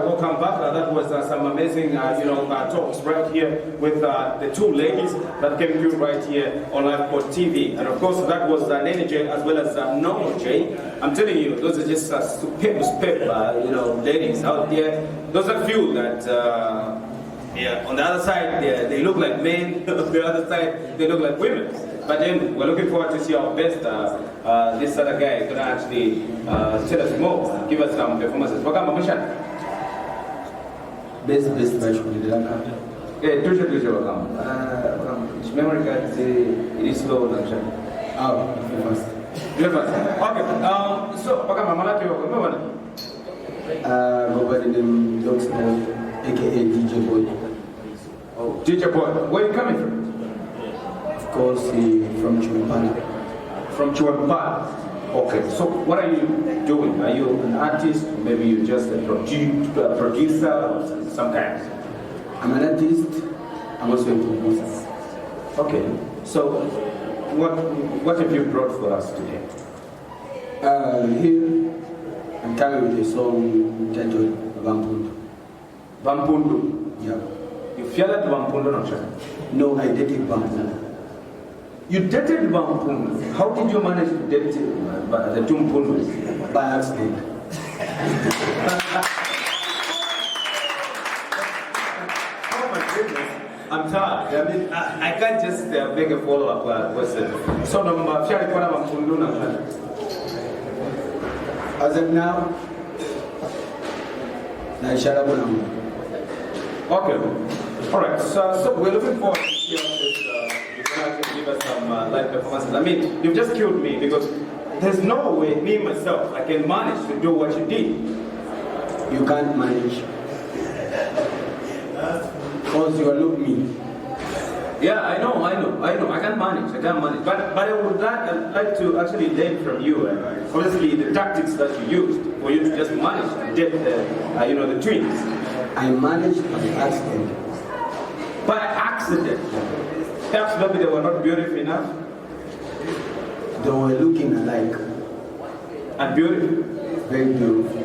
welcome back. That was some amazing, talks right here with the two ladies that came through right here on Liveport TV. And of course, that was Nene J as well as Normal J. I'm telling you, those are just superb, ladies out there. Those are few that, on the other side, they look like men. On the other side, they look like women. But then we're looking forward to see how best this other guy is going to actually tell us more, give us some performances. Welcome,Amishan. Best match we did. Yeah, welcome. Memory card, it is slow,Amishan. Oh, first. You're first. Okay. So, welcome, Malaki. Welcome. Go by the name DOX, aka DJ Boy. Oh, DJ Boy. Where are you coming from? Of course, from Chumpana. From Chumpana. Okay, so what are you doing? Are you an artist? Maybe you're just a producer or some kind? I'm an artist. I'm also a producer. Okay, so what have you brought for us today? Here, I'm coming with a song titled Vampundu. Vampundu? Yeah. You feel like Vampundu, no? No, I dated Vampundu. You dated Vampundu. How did you manage to date the Tumpundu? By accident. Oh my goodness. I'm tired. I mean, I can't just make a follow-up question. So, as of now, okay. All right. So we're looking forward to hearing this. Give us some live performances. I mean, you've just killed me because there's no way me myself I can manage to do what you did. You can't manage. Because you look me. Yeah, I know. I can't manage. But I would like to actually learn from you. Obviously, the tactics that you used for you to just manage to get the twins. I managed by accident. By accident. Perhaps maybe they were not beautiful enough. They were looking alike. And beautiful? Very beautiful.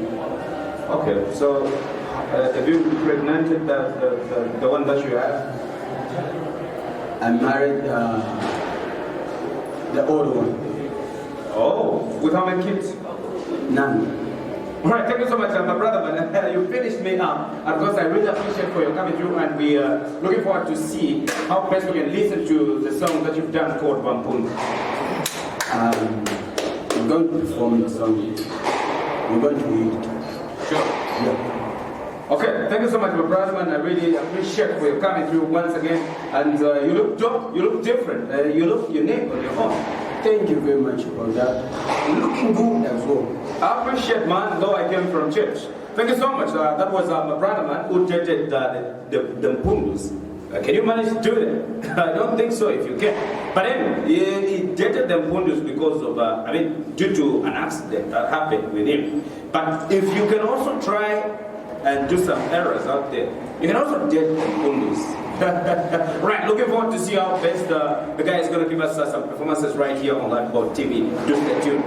Okay, so have you impregnated the one that you have? I married the old one. Oh, with how many kids? None. All right, thank you so much, my brother. Man. You finished me up. And because I really appreciate for your coming through, and we are looking forward to see how best we can listen to the song that you've done called Vampundu. I'm going to perform the song. We're going to read it. Sure. Yeah. Okay, thank you so much, my brother, man. I really appreciate for your coming through once again. And you look dope, you look different, you look unique on your own. Thank you very much for that. You're looking good as well. I appreciate, man, though I came from church. Thank you so much. That was my brother, man, who dated the Mpundus. Can you manage to do that? I don't think so, if you can. But anyway, he dated the Mpundus because of, due to an accident that happened with him. But if you can also try and do some errors out there, you can also date the Mpundus. Right, looking forward to see how best the guy is going to give us some performances right here on Liveport TV. Do stay tuned.